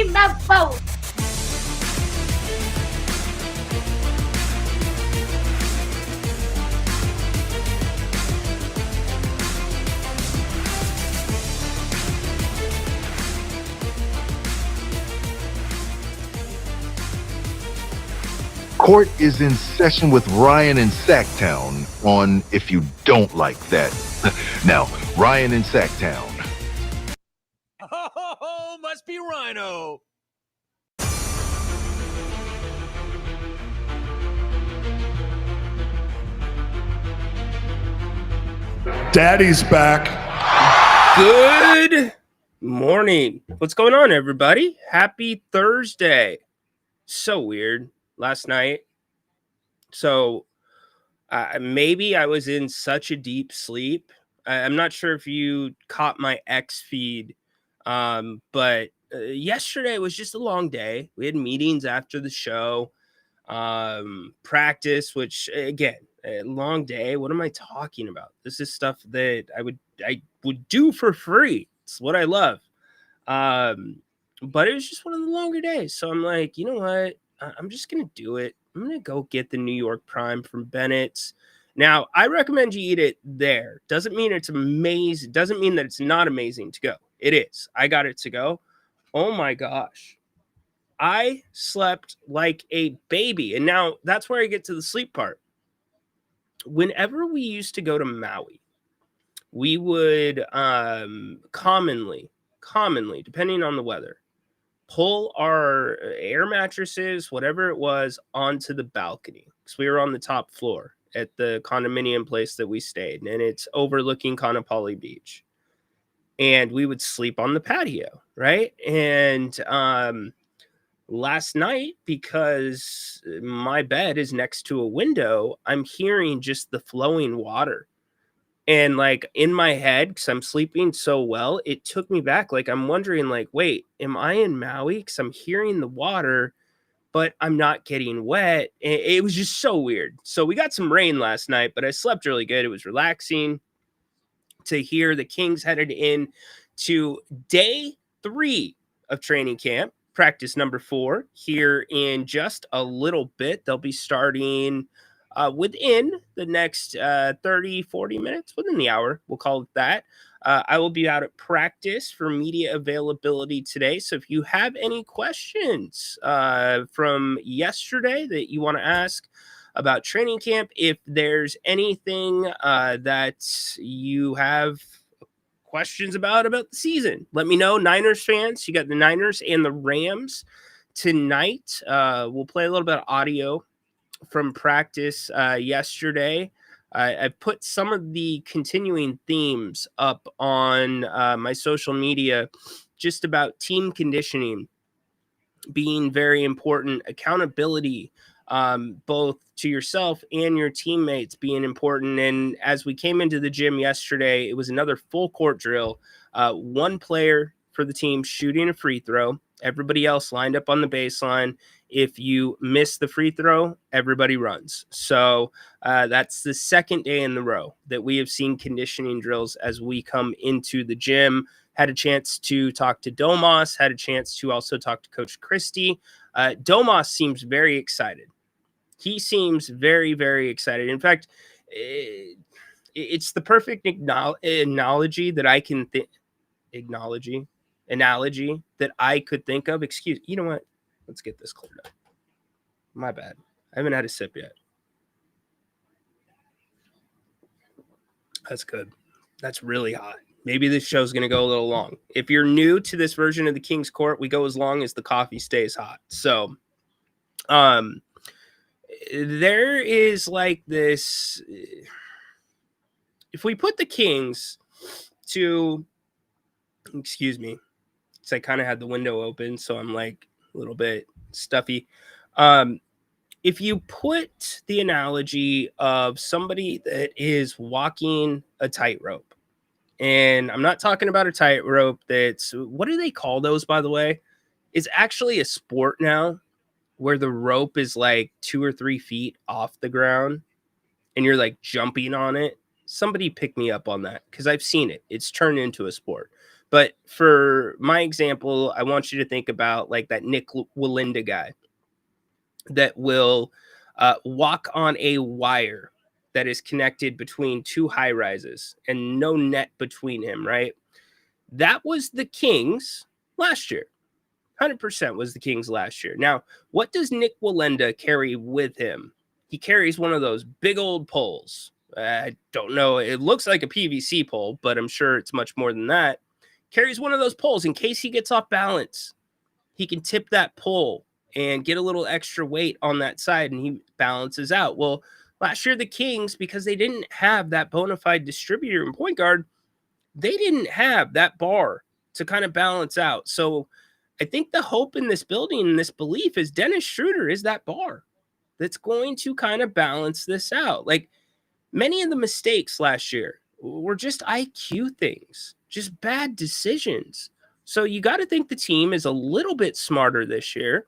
Team Number. Court is in session with Ryan in Sacktown on If You Don't Like That. Now, Ryan in Sacktown. Oh, must be Ryno. Daddy's back. Good morning. What's going on, everybody? Happy Thursday. So weird last night. So maybe I was in such a deep sleep. I'm not sure if you caught my X feed, but yesterday was just a long day. We had meetings after the show, practice, which again, a long day. What am I talking about? This is stuff that I would do for free. It's what I love. But it was just one of the longer days. So I'm like, you know what? I'm just going to do it. I'm going to go get the New York Prime from Bennett's. Now, I recommend you eat it there. Doesn't mean it's amazing. Doesn't mean that it's not amazing to go. It is. I got it to go. Oh my gosh. I slept like a baby. And now that's where I get to the sleep part. Whenever we used to go to Maui, we would commonly, depending on the weather, pull our air mattresses, whatever it was, onto the balcony. Because we were on the top floor at the condominium place that we stayed. And it's overlooking Kaanapali Beach. And we would sleep on the patio, right? And last night, because my bed is next to a window, I'm hearing just the flowing water. And like in my head, because I'm sleeping so well, it took me back. Like I'm wondering, like, wait, am I in Maui? Because I'm hearing the water, but I'm not getting wet. It was just so weird. So we got some rain last night, but I slept really good. It was relaxing to hear the Kings headed in to day 3 of training camp. Practice number 4 here in just a little bit. They'll be starting within the next 30, 40 minutes, within the hour. We'll call it that. I will be out at practice for media availability today. So if you have any questions from yesterday that you want to ask about training camp, if there's anything that you have questions about the season, let me know. Niners fans, you got the Niners and the Rams tonight. We'll play a little bit of audio from practice yesterday. I've put some of the continuing themes up on my social media just about team conditioning being very important, accountability, both to yourself and your teammates being important. And as we came into the gym yesterday, it was another full court drill. One player for the team shooting a free throw. Everybody else lined up on the baseline. If you miss the free throw, everybody runs. So that's the second day in the row that we have seen conditioning drills as we come into the gym. Had a chance to talk to Domas, had a chance to also talk to Coach Christie. Domas seems very excited. He seems very, very excited. In fact, it's the perfect analogy that I can think. Analogy that I could think of. You know what? Let's get this cleared up. My bad. I haven't had a sip yet. That's good. That's really hot. Maybe this show's going to go a little long. If you're new to this version of the King's Court, we go as long as the coffee stays hot. So, there is like this. If we put the Kings to, excuse me, so I kind of had the window open, so I'm like a little bit stuffy. If you put the analogy of somebody that is walking a tightrope, and I'm not talking about a tightrope that's, what do they call those, by the way? It's actually a sport now where the rope is like 2 or 3 feet off the ground and you're like jumping on it. Somebody pick me up on that because I've seen it. It's turned into a sport. But for my example, I want you to think about like that Nick Walinda guy that will walk on a wire that is connected between two high rises and no net between him, right? That was the Kings last year. 100% was the Kings last year. Now, what does Nick Walenda carry with him? He carries one of those big old poles. I don't know. It looks like a PVC pole, but I'm sure it's much more than that. Carries one of those poles in case he gets off balance. He can tip that pole and get a little extra weight on that side, and he balances out. Well, last year, the Kings, because they didn't have that bona fide distributor and point guard, they didn't have that bar to kind of balance out. So I think the hope in this building and this belief is Dennis Schroeder is that bar that's going to kind of balance this out. Like many of the mistakes last year were just IQ things, just bad decisions. So you got to think the team is a little bit smarter this year.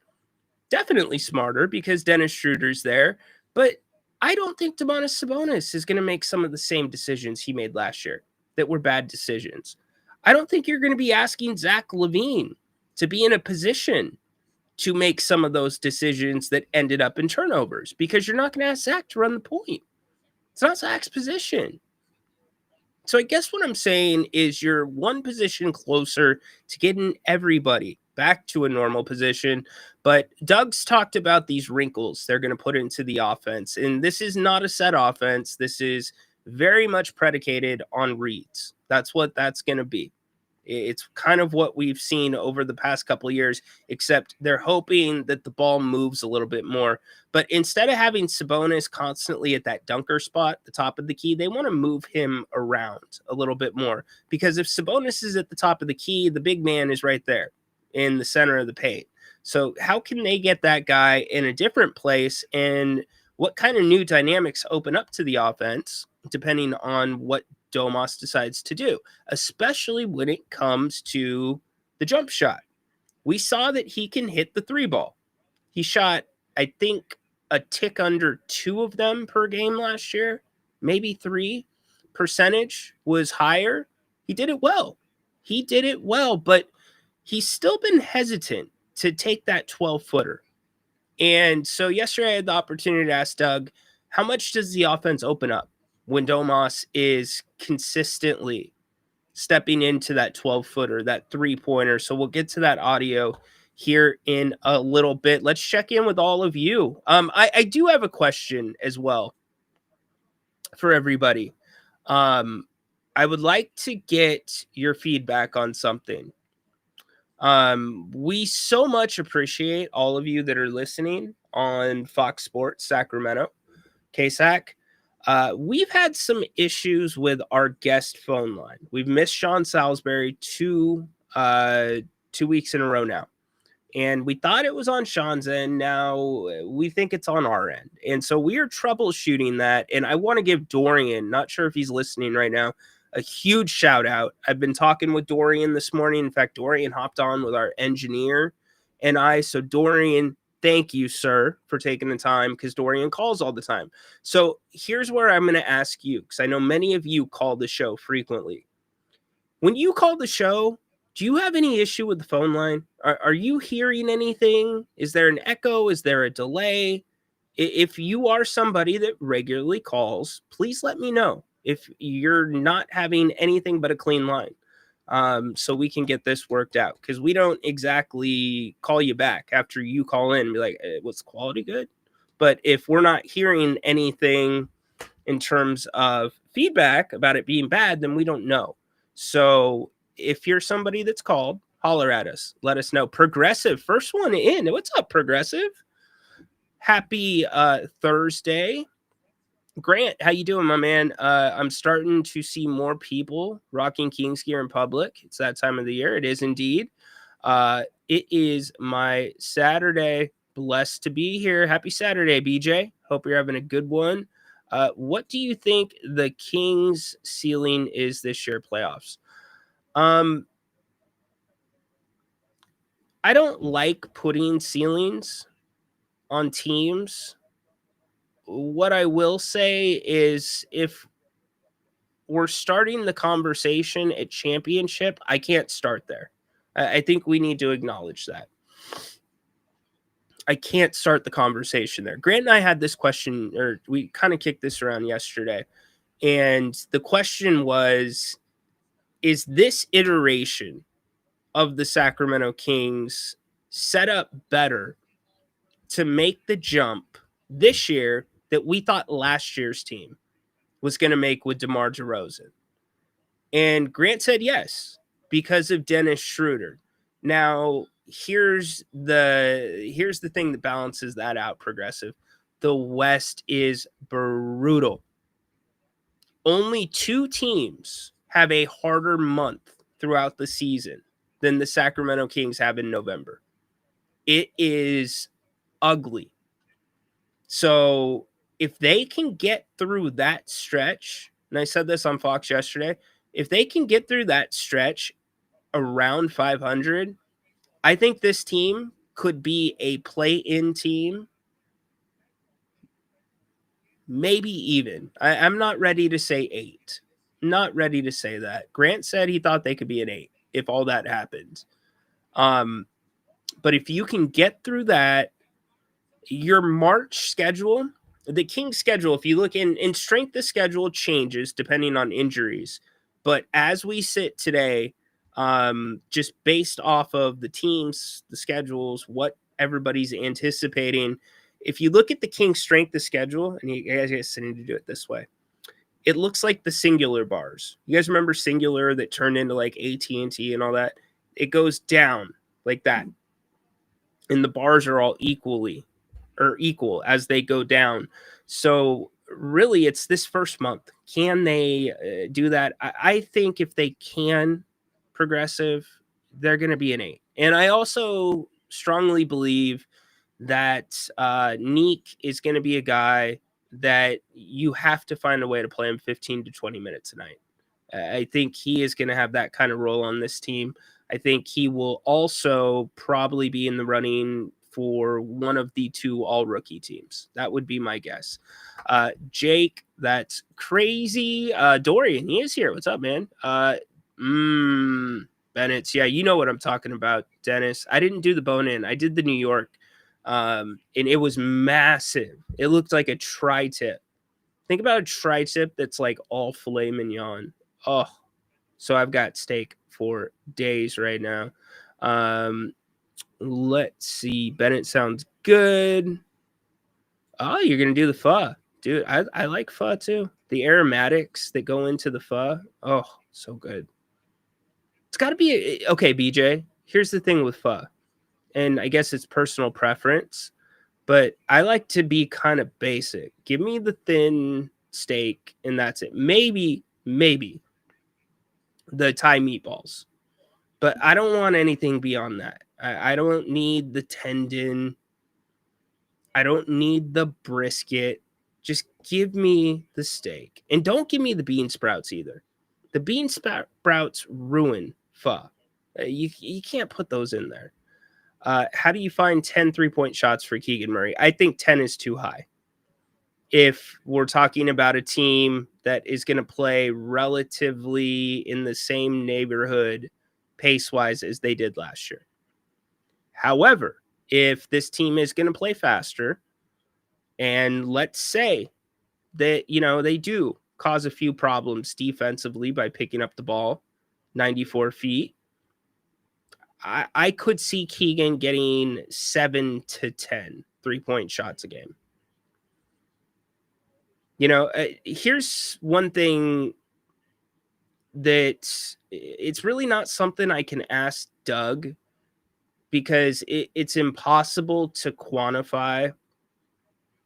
Definitely smarter because Dennis Schroeder's there. But I don't think Domantas Sabonis is going to make some of the same decisions he made last year that were bad decisions. I don't think you're going to be asking Zach LaVine to be in a position to make some of those decisions that ended up in turnovers because you're not going to ask Zach to run the point. It's not Zach's position. So I guess what I'm saying is you're one position closer to getting everybody back to a normal position. But Doug's talked about these wrinkles they're going to put into the offense. And this is not a set offense. This is very much predicated on reads. That's what that's going to be. It's kind of what we've seen over the past couple of years, except they're hoping that the ball moves a little bit more. But instead of having Sabonis constantly at that dunker spot, the top of the key, they want to move him around a little bit more. Because if Sabonis is at the top of the key, the big man is right there in the center of the paint. So how can they get that guy in a different place? And what kind of new dynamics open up to the offense, depending on what Domas decides to do, especially when it comes to the jump shot. We saw that he can hit the three ball. He shot, I think, a tick under 2 of them per game last year, maybe 3. Percentage was higher. He did it well. But he's still been hesitant to take that 12-footer. And so yesterday I had the opportunity to ask Doug, how much does the offense open up when Domas is consistently stepping into that 12-footer, that three-pointer? So we'll get to that audio here in a little bit. Let's check in with all of you. I do have a question as well for everybody. I would like to get your feedback on something. We so much appreciate all of you that are listening on Fox Sports Sacramento, KSAC. We've had some issues with our guest phone line. We've missed Sean Salisbury 2 weeks in a row now. And we thought it was on Sean's end. Now we think it's on our end. And so we are troubleshooting that. And I want to give Dorian, not sure if he's listening right now, a huge shout out. I've been talking with Dorian this morning. In fact, Dorian hopped on with our engineer and I. So Dorian, thank you, sir, for taking the time because Dorian calls all the time. So here's where I'm going to ask you, because I know many of you call the show frequently. When you call the show, do you have any issue with the phone line? Are you hearing anything? Is there an echo? Is there a delay? If you are somebody that regularly calls, please let me know if you're not having anything but a clean line, so we can get this worked out, because we don't exactly call you back after you call in and be like, was the quality good? But if we're not hearing anything in terms of feedback about it being bad, then we don't know. So if you're somebody that's called, holler at us. Let us know. Progressive, first one in. What's up, Progressive? Happy Thursday. Grant, how you doing, my man? I'm starting to see more people rocking Kings gear in public. It's that time of the year. It is indeed. It is my Saturday. Blessed to be here. Happy Saturday, BJ. Hope you're having a good one. What do you think the Kings' ceiling is this year, playoffs? I don't like putting ceilings on teams. What I will say is if we're starting the conversation at championship, I can't start there. I think we need to acknowledge that. I can't start the conversation there. Grant and I had this question, or we kind of kicked this around yesterday. And the question was, is this iteration of the Sacramento Kings set up better to make the jump this year that we thought last year's team was going to make with DeMar DeRozan? And Grant said yes, because of Dennis Schroeder. Now, here's the thing that balances that out, Progressive. The West is brutal. Only 2 teams have a harder month throughout the season than the Sacramento Kings have in November. It is ugly. So if they can get through that stretch, and I said this on Fox yesterday, if they can get through that stretch around 500, I think this team could be a play-in team, maybe even. I'm not ready to say 8. Not ready to say that. Grant said he thought they could be an 8 if all that happens. But if you can get through that, your March schedule, the Kings schedule, if you look in strength, the schedule changes depending on injuries. But as we sit today, just based off of the teams, the schedules, what everybody's anticipating, if you look at the Kings strength of schedule, and you guys need to do it this way, it looks like the singular bars. You guys remember singular that turned into like AT&T and all that? It goes down like that. And the bars are all equal as they go down. So really, it's this first month. Can they do that? I think if they can, Progressive, they're going to be an 8. And I also strongly believe that Neek is going to be a guy that you have to find a way to play him 15 to 20 minutes a night. I think he is going to have that kind of role on this team. I think he will also probably be in the running for one of the 2 all-rookie teams. That would be my guess. Jake, that's crazy. Dorian, he is here. What's up, man? Bennett's. Yeah, you know what I'm talking about, Dennis. I didn't do the bone-in. I did the New York, and it was massive. It looked like a tri-tip. Think about a tri-tip that's like all filet mignon. Oh, so I've got steak for days right now. Let's see. Bennett sounds good. Oh, you're going to do the pho. Dude, I like pho too. The aromatics that go into the pho. Oh, so good. It's got to be... Okay, BJ, here's the thing with pho. And I guess it's personal preference, but I like to be kind of basic. Give me the thin steak, and that's it. Maybe the Thai meatballs. But I don't want anything beyond that. I don't need the tendon. I don't need the brisket. Just give me the steak. And don't give me the bean sprouts either. The bean sprouts ruin pho. You can't put those in there. How do you find 10 3-point shots for Keegan Murray? I think 10 is too high. If we're talking about a team that is going to play relatively in the same neighborhood pace-wise as they did last year. However, if this team is going to play faster, and let's say that, they do cause a few problems defensively by picking up the ball 94 feet, I could see Keegan getting 7 to 10 3-point shots a game. Here's one thing that it's really not something I can ask Doug, because it's impossible to quantify.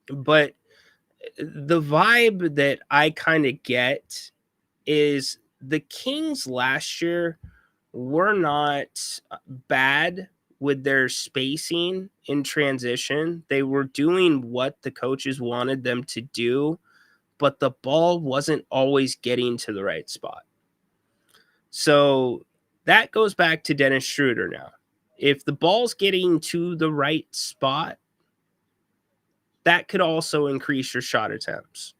But the vibe that I kind of get is the Kings last year were not bad with their spacing in transition. They were doing what the coaches wanted them to do, but the ball wasn't always getting to the right spot. So that goes back to Dennis Schroeder now. If the ball's getting to the right spot, that could also increase your shot attempts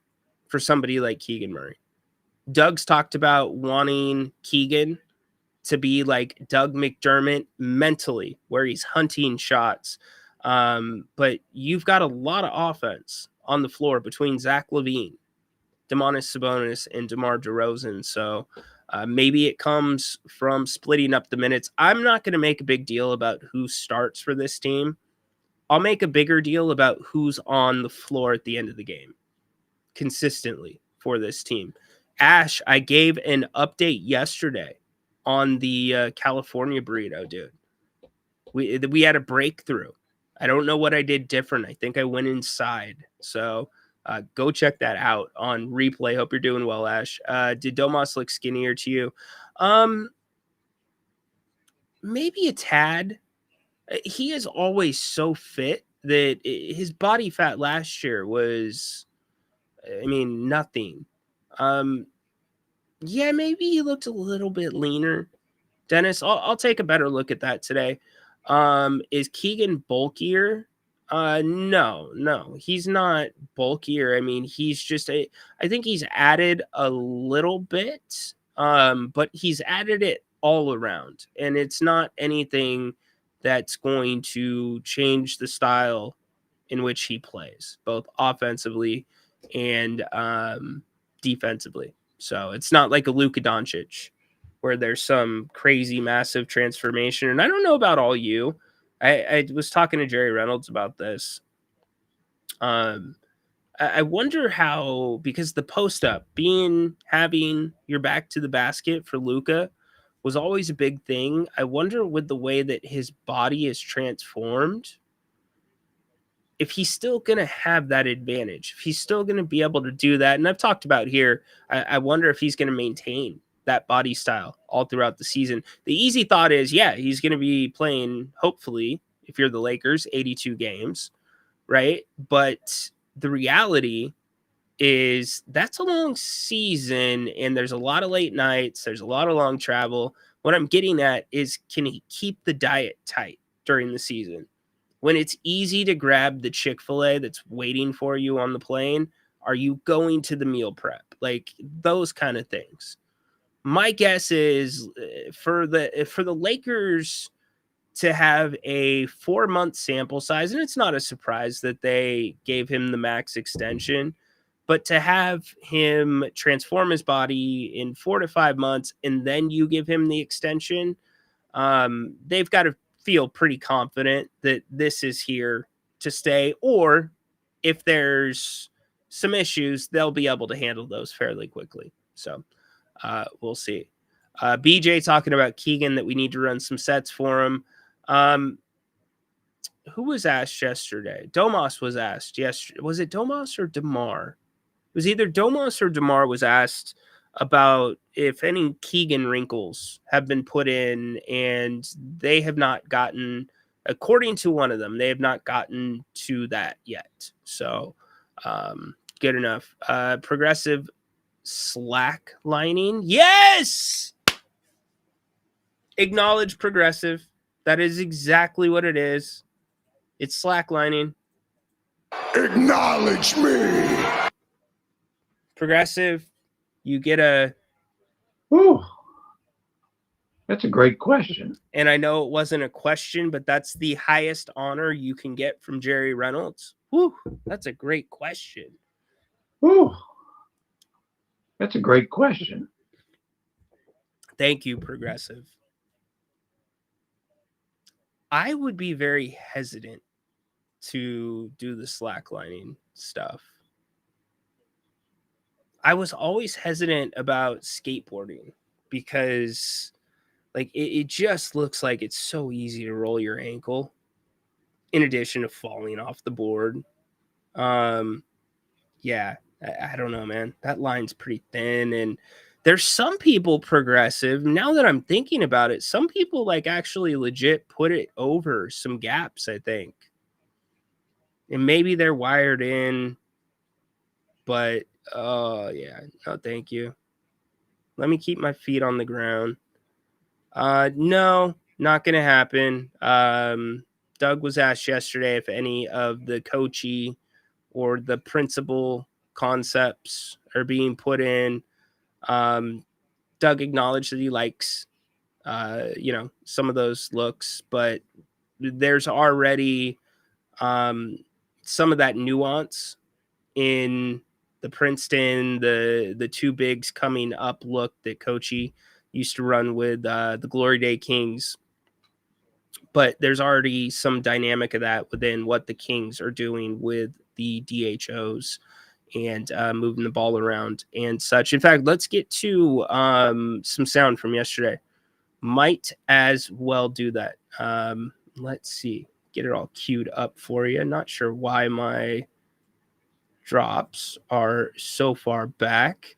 for somebody like Keegan Murray. Doug's talked about wanting Keegan to be like Doug McDermott mentally, where he's hunting shots. But you've got a lot of offense on the floor between Zach LaVine, Domantas Sabonis, and DeMar DeRozan. So maybe it comes from splitting up the minutes. I'm not going to make a big deal about who starts for this team. I'll make a bigger deal about who's on the floor at the end of the game consistently for this team. Ash, I gave an update yesterday on the California burrito, dude. We had a breakthrough. I don't know what I did different. I think I went inside. So go check that out on replay. Hope you're doing well, Ash. Did Domas look skinnier to you? Maybe a tad. He is always so fit that his body fat last year was, I mean, nothing. Yeah, maybe he looked a little bit leaner. Dennis, I'll take a better look at that today. Is Keegan bulkier? No, he's not bulkier. I mean, he's just I think he's added a little bit, but he's added it all around, and it's not anything that's going to change the style in which he plays, both offensively and defensively. So it's not like a Luka Doncic where there's some crazy massive transformation. And I don't know about all you. I was talking to Jerry Reynolds about this. I wonder how, because the post up having your back to the basket for Luka was always a big thing. I wonder with the way that his body is transformed, if he's still going to have that advantage, if he's still going to be able to do that. And I've talked about here, I wonder if he's going to maintain that body style all throughout the season. The easy thought is, yeah, he's going to be playing, hopefully, if you're the Lakers, 82 games, right? But the reality is that's a long season, and there's a lot of late nights. There's a lot of long travel. What I'm getting at is, can he keep the diet tight during the season? When it's easy to grab the Chick-fil-A that's waiting for you on the plane, are you going to the meal prep? Like those kind of things. My guess is for the Lakers to have a 4-month sample size, and it's not a surprise that they gave him the max extension, but to have him transform his body in 4 to 5 months and then you give him the extension, they've got to feel pretty confident that this is here to stay, or if there's some issues, they'll be able to handle those fairly quickly. So we'll see. BJ talking about Keegan, that we need to run some sets for him. Who was asked yesterday? Domas was asked yesterday. Was it Domas or DeMar? It was either Domas or DeMar was asked about if any Keegan wrinkles have been put in, and they have not gotten, according to one of them, they have not gotten to that yet. So good enough. Progressive slack lining. Yes! Acknowledge progressive. That is exactly what it is. It's slack lining. Acknowledge me. Progressive, you get a... Ooh, that's a great question. And I know it wasn't a question, but that's the highest honor you can get from Jerry Reynolds. Whew, that's a great question. Ooh, that's a great question. Thank you, Progressive. I would be very hesitant to do the slacklining stuff. I was always hesitant about skateboarding because like it just looks like it's so easy to roll your ankle in addition to falling off the board. Yeah, I don't know, man. That line's pretty thin, and there's some people, Progressive, now that I'm thinking about it, some people like actually legit put it over some gaps, I think. And maybe they're wired in, but yeah, no, thank you. Let me keep my feet on the ground. No, not gonna happen. Doug was asked yesterday if any of the coachy or the principal concepts are being put in. Doug acknowledged that he likes, some of those looks, but there's already some of that nuance in the Princeton, the two bigs coming up look that Coachy used to run with the Glory Day Kings. But there's already some dynamic of that within what the Kings are doing with the DHOs and moving the ball around and such. In fact, let's get to some sound from yesterday. Might as well do that. Let's see. Get it all queued up for you. Not sure why my drops are so far back.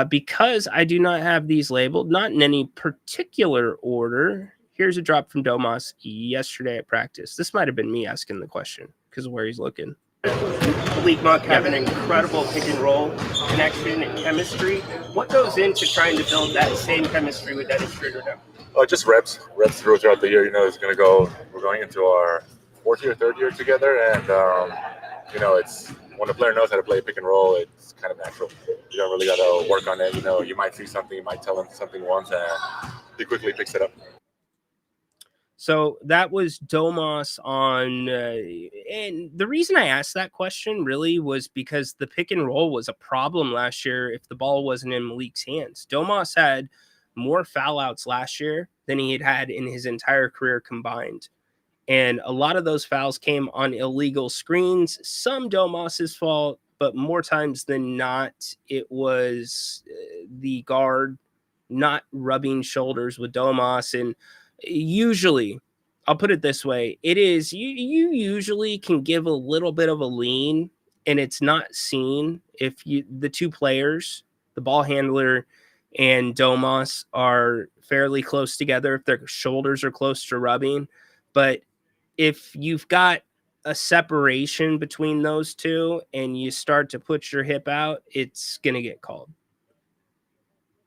Because I do not have these labeled, not in any particular order. Here's a drop from Domas yesterday at practice. This might have been me asking the question because of where he's looking. Malik Monk have an incredible pick and roll connection and chemistry. What goes into trying to build that same chemistry with Dennis Schroeder now? Just reps throughout the year. We're going into our fourth year, third year together, and it's when a player knows how to play pick and roll, it's kind of natural. You don't really got to work on it. You might see something, you might tell him something once, and he quickly picks it up. So that was Domas on, and the reason I asked that question really was because the pick and roll was a problem last year if the ball wasn't in Malik's hands. Domas had more foul outs last year than he had in his entire career combined. And a lot of those fouls came on illegal screens, some Domas's fault, but more times than not, it was the guard not rubbing shoulders with Domas. And usually, I'll put it this way, it is, you usually can give a little bit of a lean and it's not seen if the two players, the ball handler and Domas, are fairly close together, if their shoulders are close to rubbing. But if you've got a separation between those two and you start to put your hip out, it's going to get called.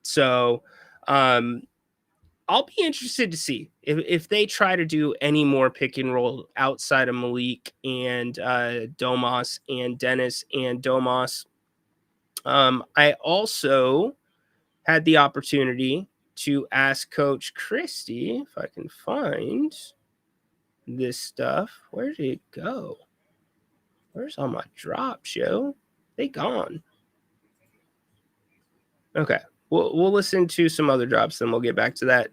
So, I'll be interested to see if they try to do any more pick and roll outside of Malik and Domas and Dennis and Domas. I also had the opportunity to ask Coach Christie if I can find this stuff. Where did it go? Where's all my drops, yo? They gone. Okay. We'll listen to some other drops, then we'll get back to that.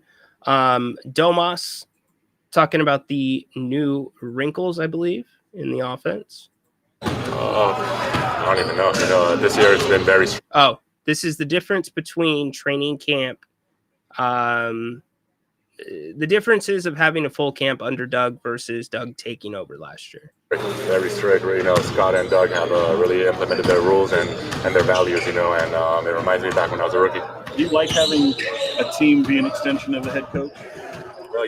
Domas talking about the new wrinkles, I believe, in the offense. I don't even know. This year it's been very. Oh, this is the difference between training camp. The differences of having a full camp under Doug versus Doug taking over last year. Very strict. Scott and Doug have really implemented their rules and their values, and it reminds me back when I was a rookie. Do you like having a team be an extension of the head coach?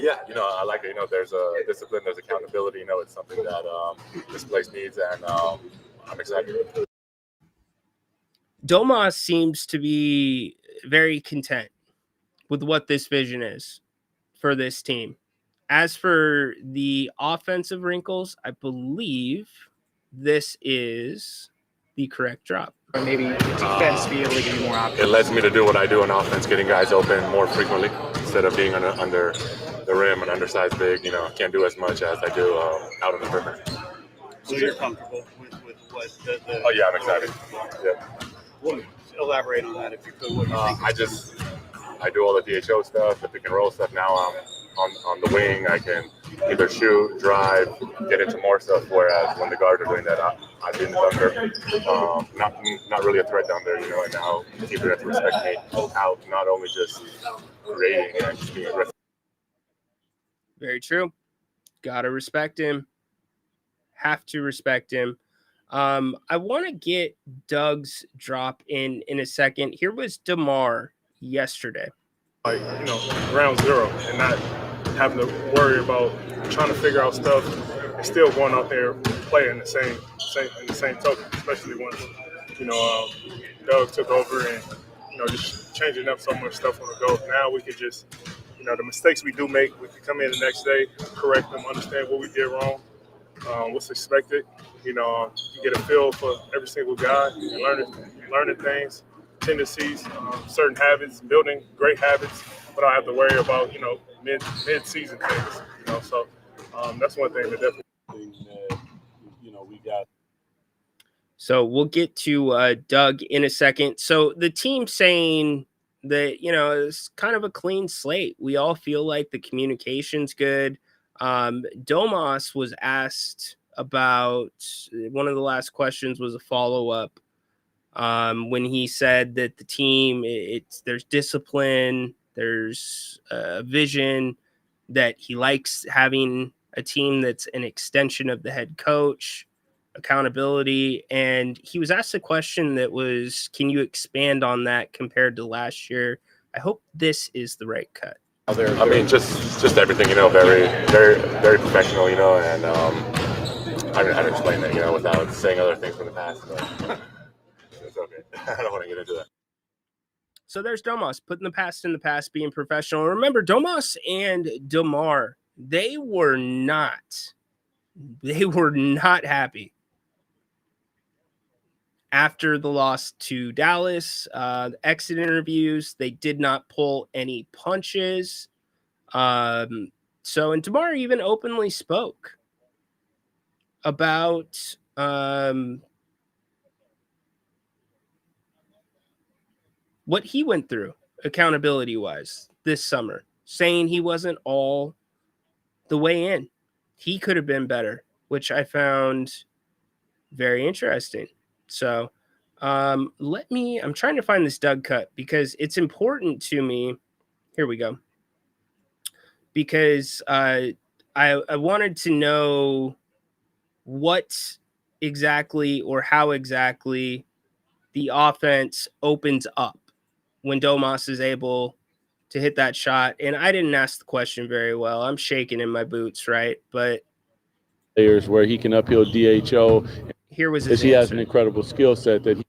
Yeah, I like it. There's a discipline, there's accountability. It's something that this place needs, and I'm excited. Domas seems to be very content with what this vision is for this team. As for the offensive wrinkles, I believe this is the correct drop. Or maybe defense be able to give you more options. It lets me to do what I do on offense, getting guys open more frequently instead of being under the rim, an undersized big. Can't do as much as I do out on the perimeter. So you're comfortable with what the Oh yeah, I'm excited. Yeah. Well, elaborate on that if you could. What you think? I do all the DHO stuff, the pick and roll stuff. Now I'm on the wing. I can either shoot, drive, get into more stuff. Whereas when the guards are doing that, I've been under. Not really a threat down there, and now people have to respect me out, not only just creating and just being aggressive. Very true. Gotta respect him. Have to respect him. I want to get Doug's drop in a second. Here was DeMar yesterday. Ground zero and not having to worry about trying to figure out stuff and still going out there playing in the same token, especially once, Doug took over and, just changing up so much stuff on the go. Now we could just, the mistakes we do make, we can come in the next day, correct them, understand what we did wrong, what's expected. You get a feel for every single guy and learning things. tendencies, certain habits, building great habits, but I don't have to worry about, mid-season things, So that's one thing that definitely, we got. So we'll get to Doug in a second. So the team saying that, it's kind of a clean slate. We all feel like the communication's good. Domas was asked about, one of the last questions was a follow-up, when he said that the team, there's discipline, there's a vision, that he likes having a team that's an extension of the head coach, accountability. And he was asked a question that was, can you expand on that compared to last year? I hope this is the right cut. I mean, just everything, very, very, very professional, and I can explain that, without saying other things from the past. But it's okay. I don't want to get into that. So there's Domas, putting the past in the past, being professional. Remember, Domas and DeMar, they were not happy after the loss to Dallas. The exit interviews, they did not pull any punches. And DeMar even openly spoke about what he went through accountability-wise this summer, saying he wasn't all the way in. He could have been better, which I found very interesting. So I'm trying to find this Doug cut because it's important to me. Here we go. Because I wanted to know what exactly or how exactly the offense opens up when Domas is able to hit that shot. And I didn't ask the question very well. I'm shaking in my boots, right? But players where he can uphill DHO. Here was his he answer. has an incredible skill set that the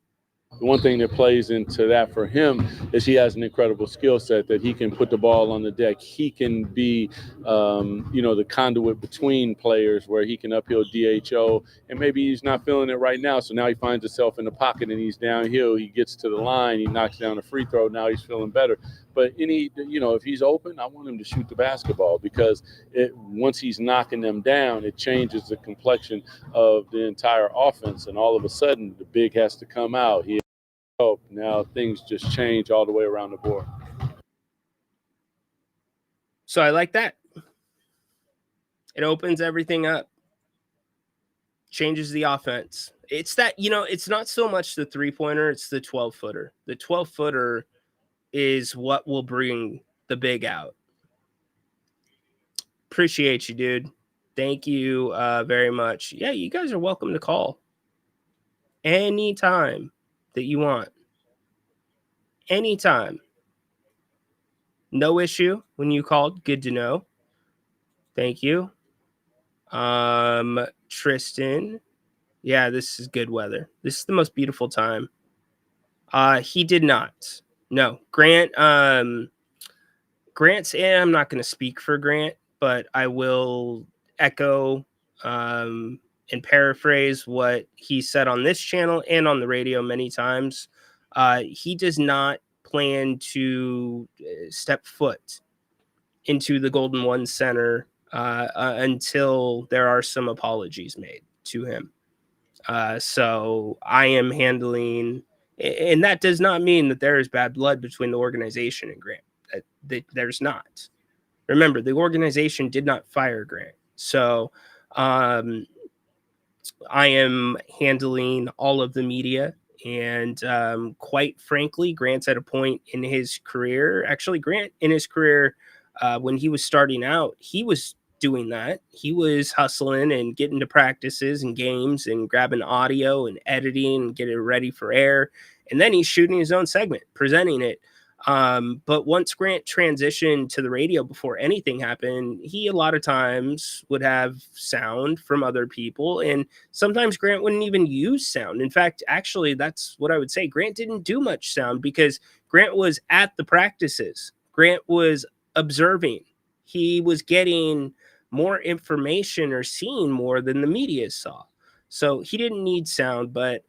one thing that plays into that for him is he has an incredible skill set that he can put the ball on the deck. He can be, the conduit between players where he can uphill DHO, and maybe he's not feeling it right now. So now he finds himself in the pocket and he's downhill. He gets to the line. He knocks down a free throw. Now he's feeling better. But if he's open, I want him to shoot the basketball because once he's knocking them down, it changes the complexion of the entire offense. And all of a sudden, the big has to come out. Now things just change all the way around the board. So I like that. It opens everything up, changes the offense. It's that, it's not so much the 3-pointer, it's the 12-footer. The 12-footer is what will bring the big out. Appreciate you, dude. Thank you very much. Yeah, you guys are welcome to call anytime that you want. Anytime. No issue when you called. Good to know. Thank you. Tristan. Yeah, this is good weather. This is the most beautiful time. He did not. No. Grant's, I'm not going to speak for Grant, but I will echo and paraphrase what he said on this channel and on the radio many times. He does not plan to step foot into the Golden One Center until there are some apologies made to him. So I am handling, and that does not mean that there is bad blood between the organization and Grant. There's not. Remember, the organization did not fire Grant. So I am handling all of the media. And quite frankly, Grant's at a point in his career. Actually, Grant in his career, when he was starting out, he was doing that. He was hustling and getting to practices and games and grabbing audio and editing and getting it ready for air. And then he's shooting his own segment, presenting it. But once Grant transitioned to the radio before anything happened, he a lot of times would have sound from other people. And sometimes Grant wouldn't even use sound. In fact, actually, that's what I would say. Grant didn't do much sound because Grant was at the practices. Grant was observing. He was getting more information or seeing more than the media saw. So he didn't need sound, but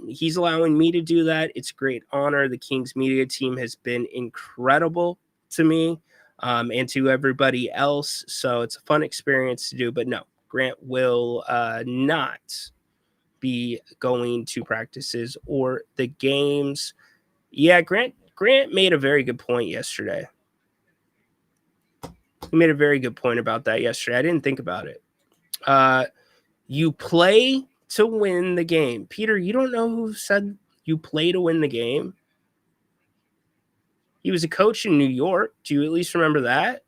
he's allowing me to do that. It's a great honor. The Kings media team has been incredible to me and to everybody else. So it's a fun experience to do. But no, Grant will not be going to practices or the games. Yeah, Grant made a very good point yesterday. He made a very good point about that yesterday. I didn't think about it. You play to win the game. Peter, you don't know who said you play to win the game? He was a coach in New York. Do you at least remember that?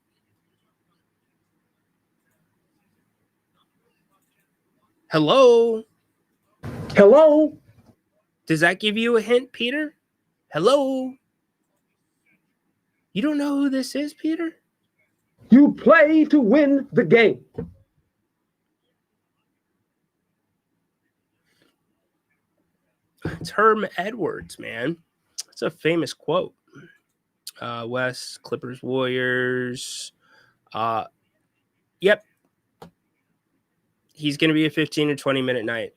Hello? Hello? Does that give you a hint, Peter? Hello? You don't know who this is, Peter? You play to win the game. It's Herm Edwards, man. It's a famous quote. West, Clippers, Warriors. Yep. He's going to be a 15 or 20 minute night.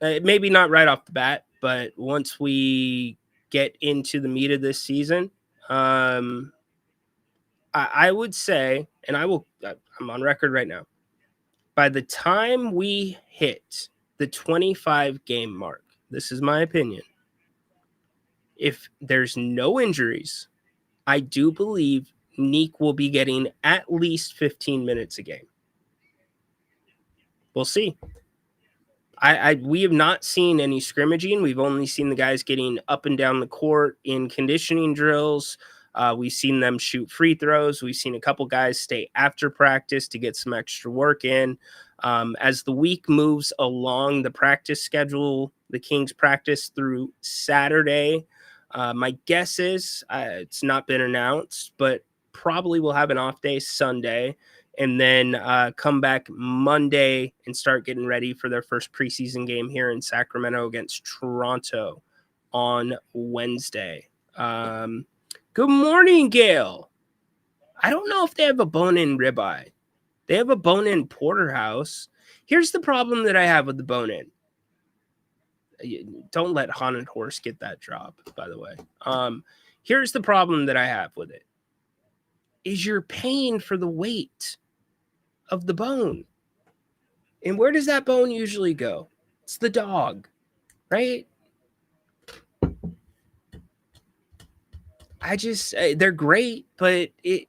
Maybe not right off the bat, but once we get into the meat of this season, I would say, and I'm on record right now, by the time we hit the 25 game mark, this is my opinion, if there's no injuries, I do believe Neek will be getting at least 15 minutes a game. We'll see. We have not seen any scrimmaging. We've only seen the guys getting up and down the court in conditioning drills. We've seen them shoot free throws. We've seen a couple guys stay after practice to get some extra work in. As the week moves along, the practice schedule, the Kings practice through Saturday. My guess is it's not been announced, but probably we'll have an off day Sunday and then come back Monday and start getting ready for their first preseason game here in Sacramento against Toronto on Wednesday. Good morning, Gail. I don't know if they have a bone-in ribeye. They have a bone-in porterhouse. Here's the problem that I have with the bone-in. Don't let Haunted Horse get that drop, by the way. Here's the problem that I have with it. Is you're paying for the weight of the bone. And where does that bone usually go? It's the dog, right? They're great, but it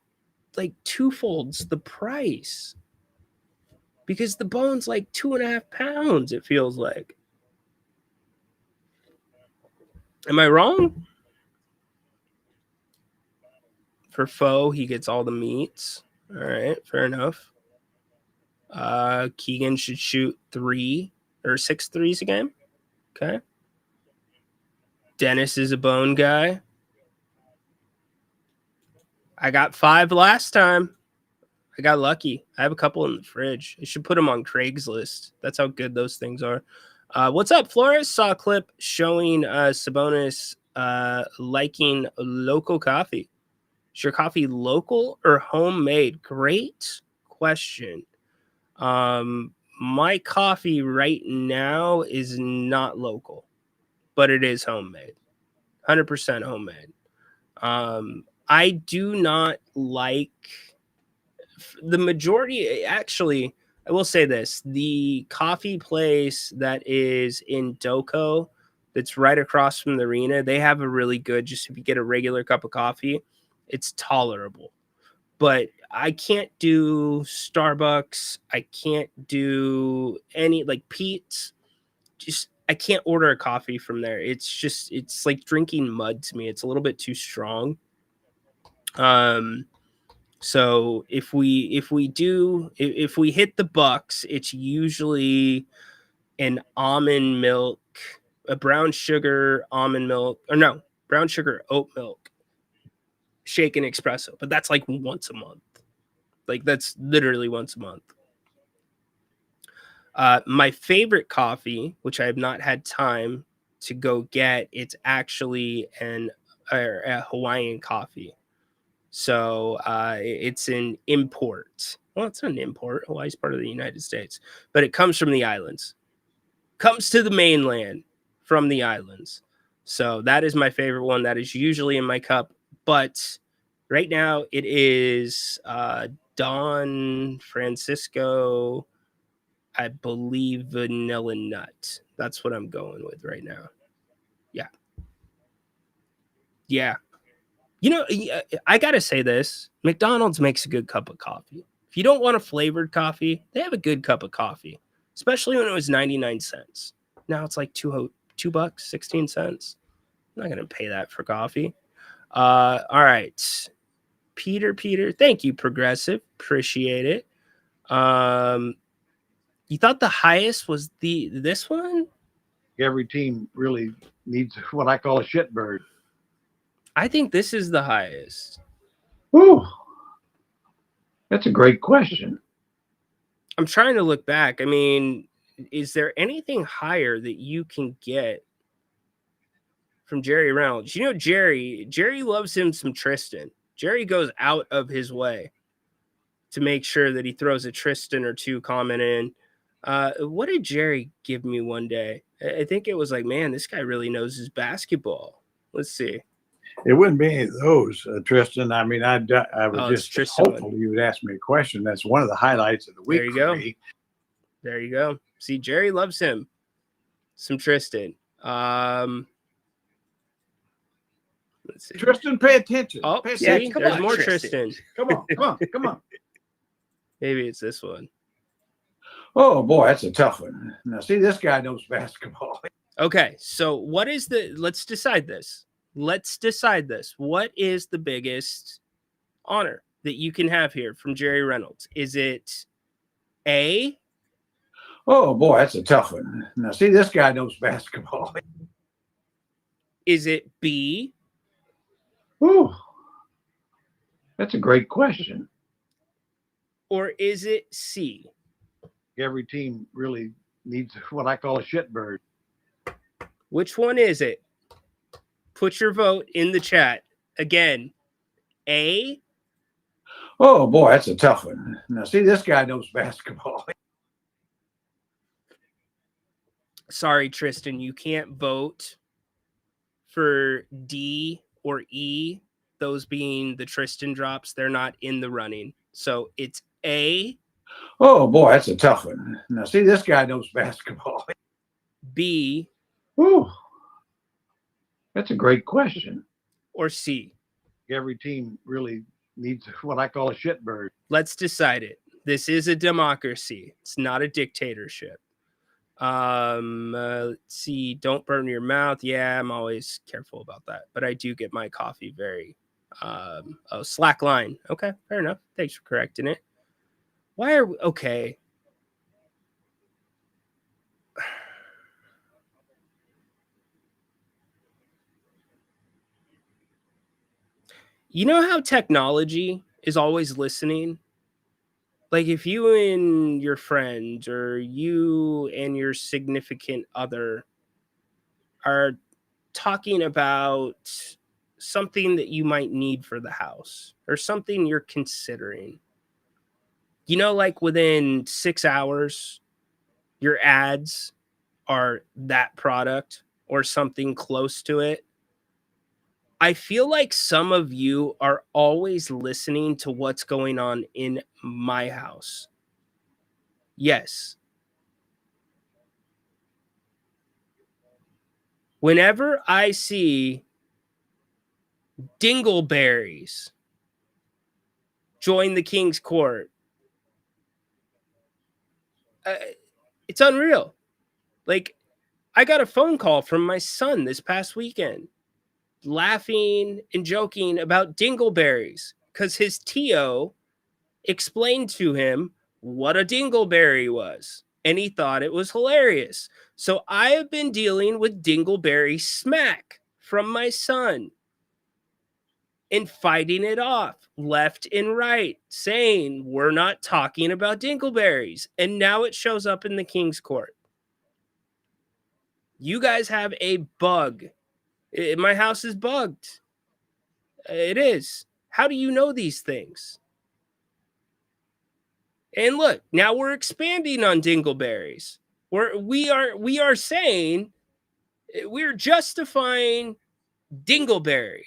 like twofolds the price because the bone's like 2.5 pounds, it feels like. Am I wrong? For Foe, he gets all the meats. All right, fair enough. Keegan should shoot 3 or 6 threes a game. Okay. Dennis is a bone guy. I got 5 last time. I got lucky. I have a couple in the fridge. I should put them on Craigslist. That's how good those things are. What's up, Flores? Saw a clip showing Sabonis liking local coffee. Is your coffee local or homemade? Great question. My coffee right now is not local, but it is homemade. 100% homemade. I do not like the majority. Actually, I will say this. The coffee place that is in Doco that's right across from the arena, they have a really good, just if you get a regular cup of coffee, it's tolerable. But I can't do Starbucks. I can't do any like Pete's. I can't order a coffee from there. It's like drinking mud to me. It's a little bit too strong. So if we hit the Bucks, it's usually an almond milk, a brown sugar almond milk, or no, brown sugar oat milk, shaken espresso. But that's like once a month. Like that's literally once a month. My favorite coffee, which I have not had time to go get, it's actually a Hawaiian coffee. So it's an import. Well, it's not an import. Hawaii's part of the United States, but it comes from the islands. comes to the mainland from the islands. So that is my favorite one. That is usually in my cup. But right now it is Don Francisco, I believe, vanilla nut. That's what I'm going with right now. Yeah. Yeah. You know, I got to say this. McDonald's makes a good cup of coffee. If you don't want a flavored coffee, they have a good cup of coffee, especially when it was 99 cents. Now it's like $2, 16 cents. I'm not going to pay that for coffee. All right. Peter, thank you, Progressive. Appreciate it. You thought the highest was this one? Every team really needs what I call a shitbird. I think this is the highest. Ooh, that's a great question. I'm trying to look back. I mean, is there anything higher that you can get from Jerry Reynolds? You know, Jerry loves him some Tristan. Jerry goes out of his way to make sure that he throws a Tristan or two comment in. What did Jerry give me one day? I think it was like, man, this guy really knows his basketball. Let's see. It wouldn't be any of those, Tristan. I mean, I would just Tristan hopefully you would ask me a question. That's one of the highlights of the week. There you go. There you go. See, Jerry loves him some Tristan. Let's see. Tristan, pay attention. Oh, pay see, attention. there's more Tristan. Come on. Maybe it's this one. Oh boy, that's a tough one. Now, see, this guy knows basketball. Okay, so what is let's decide this. What is the biggest honor that you can have here from Jerry Reynolds? Is it A? Oh boy, that's a tough one. Now, see, this guy knows basketball. Is it B? Ooh, that's a great question. Or is it C? Every team really needs what I call a shitbird. Which one is it? Put your vote in the chat. Again, A? Oh boy, that's a tough one. Now, see, this guy knows basketball. Sorry, Tristan, you can't vote for D or E, those being the Tristan drops. They're not in the running. So it's A. Oh boy, that's a tough one. Now, see, this guy knows basketball. B. Ooh, that's a great question. Or C. Every team really needs what I call a shitbird. Let's decide it. This is a democracy. It's not a dictatorship. Let's see. Don't burn your mouth. Yeah, I'm always careful about that. But I do get my coffee very slack line. Okay, fair enough. Thanks for correcting it. Why are we okay? You know how technology is always listening? Like if you and your friends or you and your significant other are talking about something that you might need for the house or something you're considering, you know, like within 6 hours, your ads are that product or something close to it. I feel like some of you are always listening to what's going on in my house. Yes. Whenever I see dingleberries join the King's Court, it's unreal. Like, I got a phone call from my son this past weekend, laughing and joking about dingleberries because his Tio explained to him what a dingleberry was, and he thought it was hilarious. So I have been dealing with dingleberry smack from my son and fighting it off left and right, saying we're not talking about dingleberries. And now it shows up in the King's Court. You guys have a bug. My house is bugged. It is. How do you know these things? And look, now we're expanding on dingleberries. We are saying, we're justifying dingleberry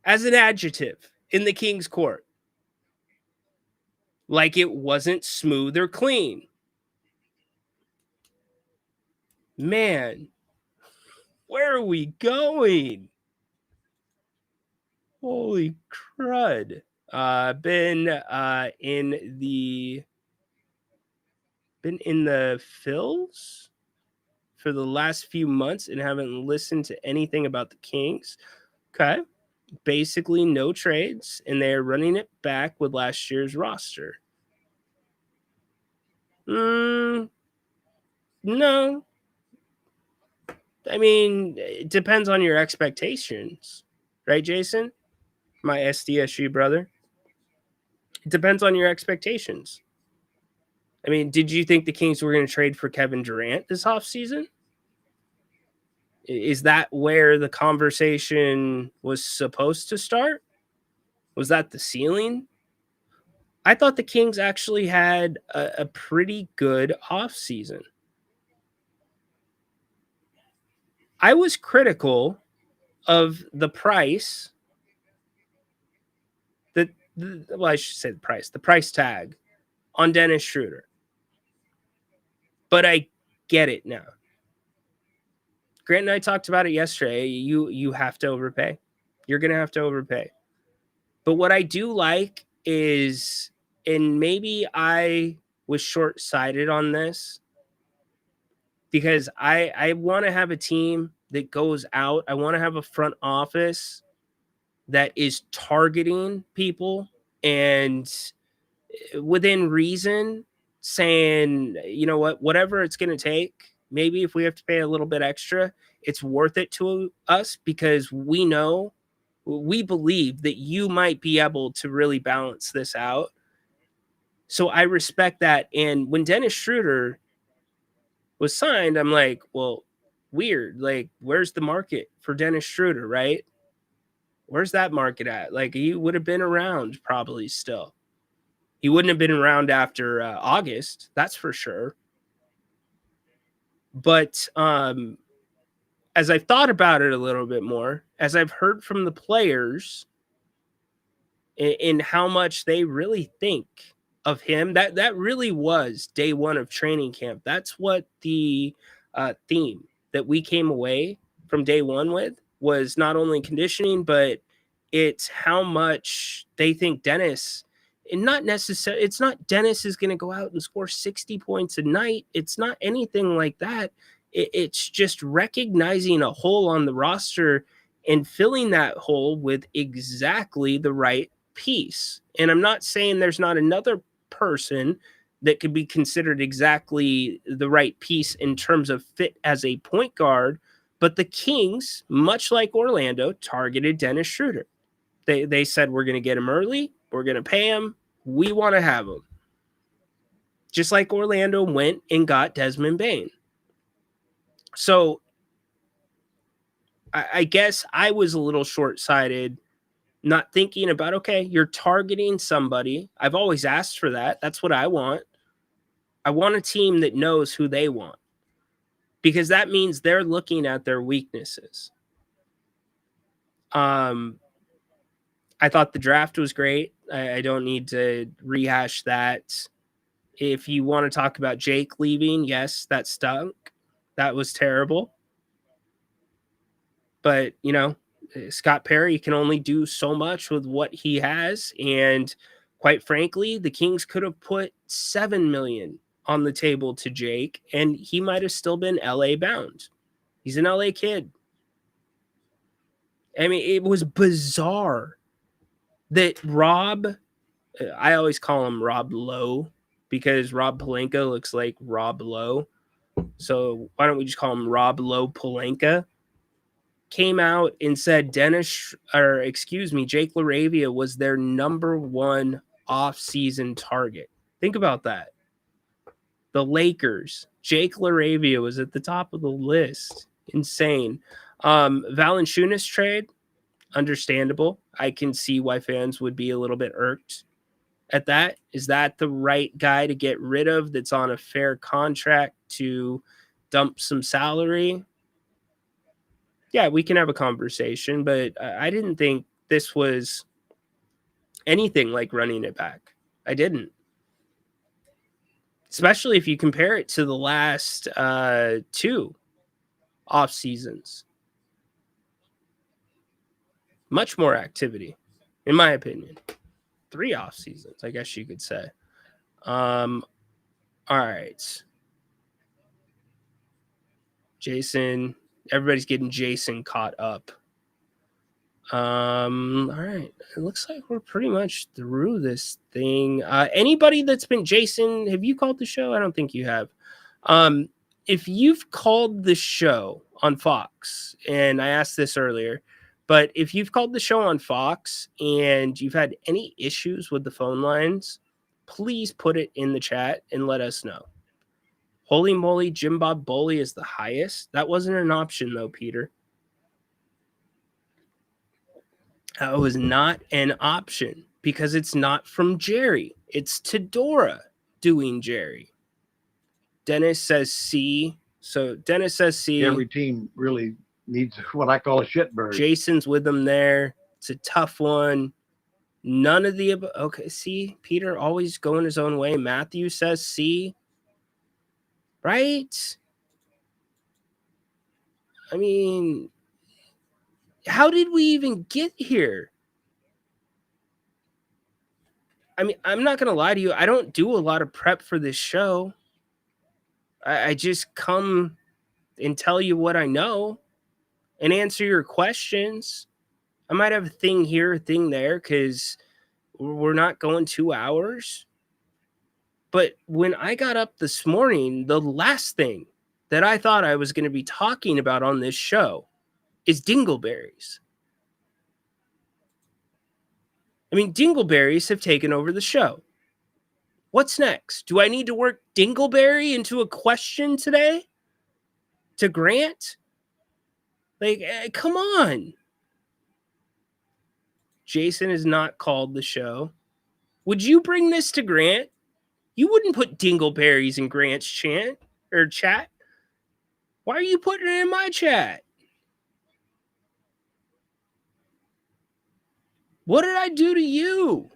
as an adjective in the King's court. Like it wasn't smooth or clean. Man, where are we going? Holy crud. Been in the Phils for the last few months and haven't listened to anything about the Kings. Okay. Basically no trades, and they're running it back with last year's roster. No. I mean, it depends on your expectations. Right, Jason? My SDSU brother. It depends on your expectations. I mean, did you think the Kings were going to trade for Kevin Durant this offseason? Is that where the conversation was supposed to start? Was that the ceiling? I thought the Kings actually had a pretty good offseason. I was critical of the price I should say the price tag on Dennis Schroeder. But I get it now. Grant and I talked about it yesterday. You have to overpay. You're going to have to overpay. But what I do like is, and maybe I was short-sighted on this, because I want to have a team that goes out. I want to have a front office that is targeting people and within reason saying, you know what, whatever it's going to take, maybe if we have to pay a little bit extra, it's worth it to us because we believe that you might be able to really balance this out. So I respect that. And when Dennis Schroeder was signed, I'm like, well, weird. Like, where's the market for Dennis Schroeder, right? Where's that market at? Like, he would have been around probably still. He wouldn't have been around after August, that's for sure. But as I've thought about it a little bit more, as I've heard from the players in how much they really think of him, that really was day one of training camp. That's what the theme that we came away from day one with was, not only conditioning, but it's how much they think Dennis, and not necessarily, it's not Dennis is going to go out and score 60 points a night. It's not anything like that. It's just recognizing a hole on the roster and filling that hole with exactly the right piece. And I'm not saying there's not another person that could be considered exactly the right piece in terms of fit as a point guard, but the Kings, much like Orlando, targeted Dennis Schroeder. They said, we're going to get him early. We're going to pay him. We want to have him. Just like Orlando went and got Desmond Bane. So I guess I was a little short-sighted, not thinking about, okay, you're targeting somebody. I've always asked for that. That's what I want. I want a team that knows who they want, because that means they're looking at their weaknesses. I thought the draft was great. I don't need to rehash that. If you want to talk about Jake leaving, yes, that stunk. That was terrible. But, you know, Scott Perry can only do so much with what he has. And quite frankly, the Kings could have put $7 million on the table to Jake, and he might have still been LA bound. He's an LA kid. I mean, it was bizarre that Rob, I always call him Rob Lowe because Rob Pelinka looks like Rob Lowe. So why don't we just call him Rob Lowe Pelinka? Came out and said Jake LaRavia was their number one off-season target. Think about that. The Lakers, Jake LaRavia was at the top of the list. Insane. Valanciunas trade, understandable. I can see why fans would be a little bit irked at that? Is that the right guy to get rid of that's on a fair contract to dump some salary? Yeah, we can have a conversation, but I didn't think this was anything like running it back. I didn't. Especially if you compare it to the last 2 off seasons. Much more activity, in my opinion. 3 off seasons, I guess you could say. All right. Jason, everybody's getting Jason caught up. All right. It looks like we're pretty much through this thing. Anybody that's been Jason, have you called the show? I don't think you have. If you've called the show on Fox, and I asked this earlier, but if you've called the show on Fox and you've had any issues with the phone lines, please put it in the chat and let us know. Holy moly, Jim Bob Boley is the highest. That wasn't an option though, Peter. That was not an option because it's not from Jerry. It's Tedora doing Jerry. Dennis says C. So Dennis says C. Every team really needs what I call a shitbird. Jason's with them there. It's a tough one. None of the above. Okay, see, Peter always going his own way. Matthew says C. Right? I mean, how did we even get here? I mean, I'm not going to lie to you. I don't do a lot of prep for this show. I just come and tell you what I know and answer your questions. I might have a thing here, a thing there, because we're not going 2 hours. But when I got up this morning, the last thing that I thought I was going to be talking about on this show is dingleberries. I mean, dingleberries have taken over the show. What's next? Do I need to work dingleberry into a question today to Grant? Like, come on. Jason has not called the show. Would you bring this to Grant? You wouldn't put dingleberries in Grant's chat. Why are you putting it in my chat? What did I do to you?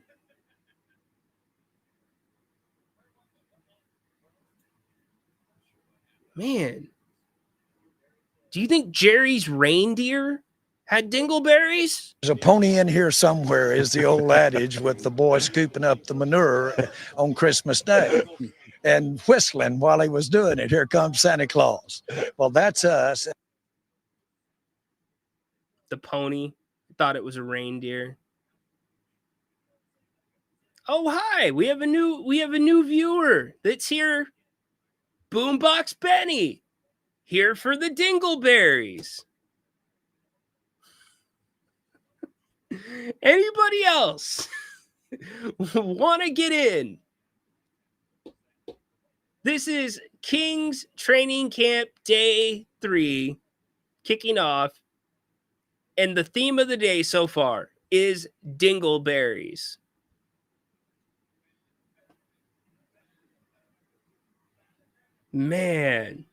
Man. Do you think Jerry's reindeer had dingleberries? There's a pony in here somewhere, is the old adage, with the boy scooping up the manure on Christmas Day and whistling while he was doing it. Here comes Santa Claus. Well, that's us. The pony thought it was a reindeer. Oh, hi. We have a new viewer that's here. Boombox Benny. Here for the dingleberries. Anybody else want to get in? This is King's Training Camp Day 3 kicking off. And the theme of the day so far is dingleberries. Man.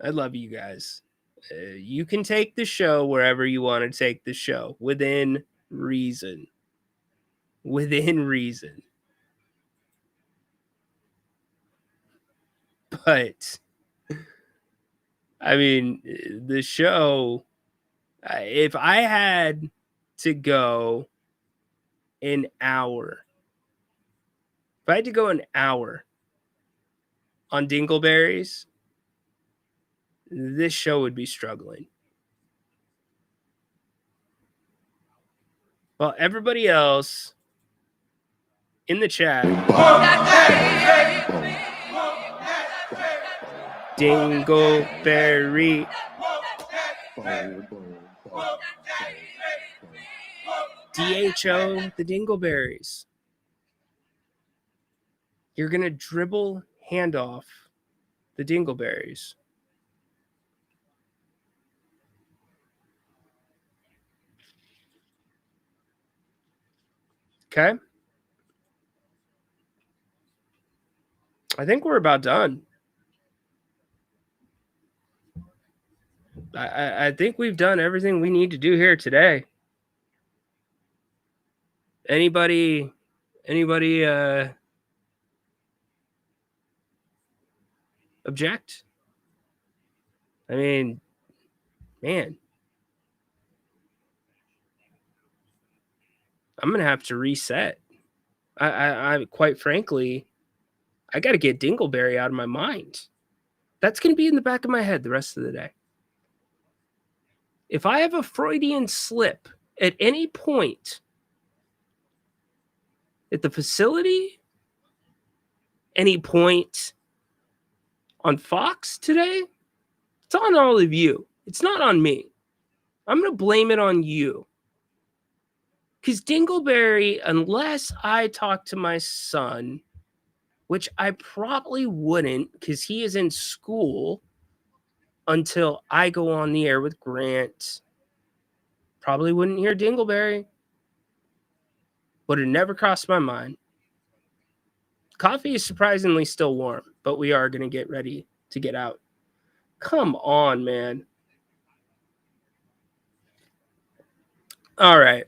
I love you guys. You can take the show wherever you want to take the show within reason. Within reason. But, I mean, the show, if I had to go an hour, on dingleberries, this show would be struggling. Well, everybody else in the chat, dingleberry. DHO the dingleberries. You're going to dribble handoff the dingleberries. Okay. I think we're about done. I think we've done everything we need to do here today. Anybody object? I mean, man, I'm gonna have to reset. I quite frankly, I got to get Dingleberry out of my mind. That's gonna be in the back of my head the rest of the day. If I have a Freudian slip at any point at the facility, any point on Fox today, it's on all of you. It's not on me. I'm going to blame it on you. Because Dingleberry, unless I talk to my son, which I probably wouldn't because he is in school until I go on the air with Grant, probably wouldn't hear Dingleberry. Would have never crossed my mind. Coffee is surprisingly still warm, but we are going to get ready to get out. Come on, man. All right.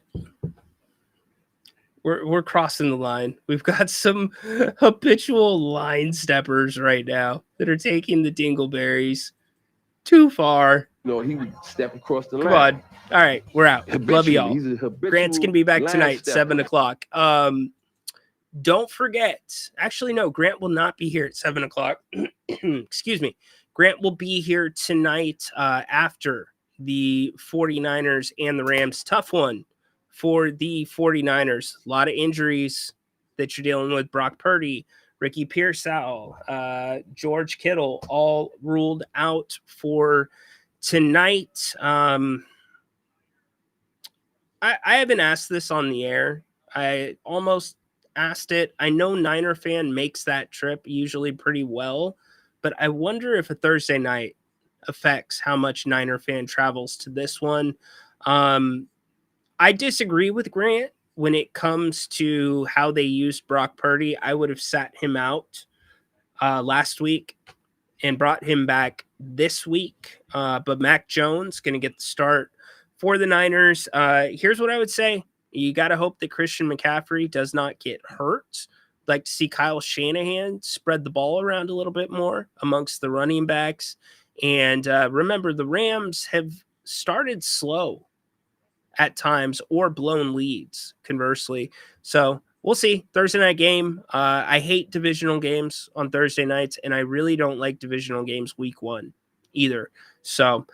We're crossing the line. We've got some habitual line steppers right now that are taking the Dingleberries too far. No, he would step across the line. Come on. All right, we're out. Love y'all. He's a habitual Grant's going to be back tonight, stepper. 7 o'clock. Don't forget. Actually, no, Grant will not be here at 7 o'clock. Excuse me. Grant will be here tonight after the 49ers and the Rams. Tough one for the 49ers. A lot of injuries that you're dealing with. Brock Purdy, Ricky Pearsall, George Kittle, all ruled out for tonight. I haven't asked this on the air. I almost asked it. I know Niner fan makes that trip usually pretty well, but I wonder if a Thursday night affects how much Niner fan travels to this one. I disagree with Grant when it comes to how they used Brock Purdy. I would have sat him out last week and brought him back this week. But Mac Jones going to get the start for the Niners. Here's what I would say. You got to hope that Christian McCaffrey does not get hurt. Like to see Kyle Shanahan spread the ball around a little bit more amongst the running backs. And remember, the Rams have started slow at times or blown leads, conversely. So we'll see. Thursday night game. I hate divisional games on Thursday nights, and I really don't like divisional games week one either. So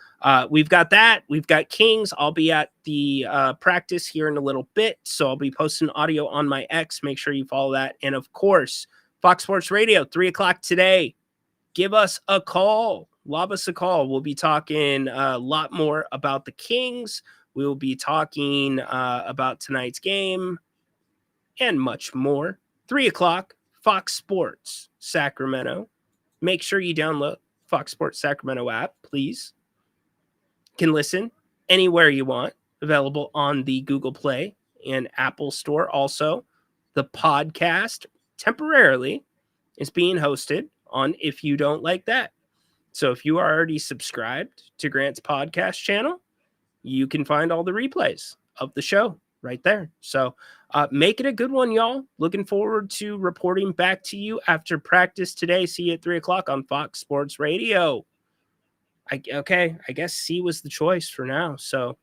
we've got that. We've got Kings. I'll be at the practice here in a little bit, so I'll be posting audio on my X. Make sure you follow that. And, of course, Fox Sports Radio, 3 o'clock today. Give us a call. Lob us a call. We'll be talking a lot more about the Kings. We will be talking about tonight's game and much more. 3 o'clock, Fox Sports Sacramento. Make sure you download Fox Sports Sacramento app, please. You can listen anywhere you want. Available on the Google Play and Apple Store. Also, the podcast temporarily is being hosted on If You Don't Like That. So if you are already subscribed to Grant's podcast channel, you can find all the replays of the show right there. So make it a good one, y'all. Looking forward to reporting back to you after practice today. See you at 3 o'clock on Fox Sports Radio. I guess C was the choice for now. So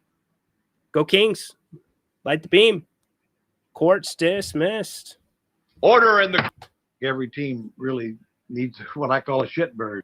go Kings. Light the beam. Court's dismissed. Order in the... Every team really needs what I call a shitbird.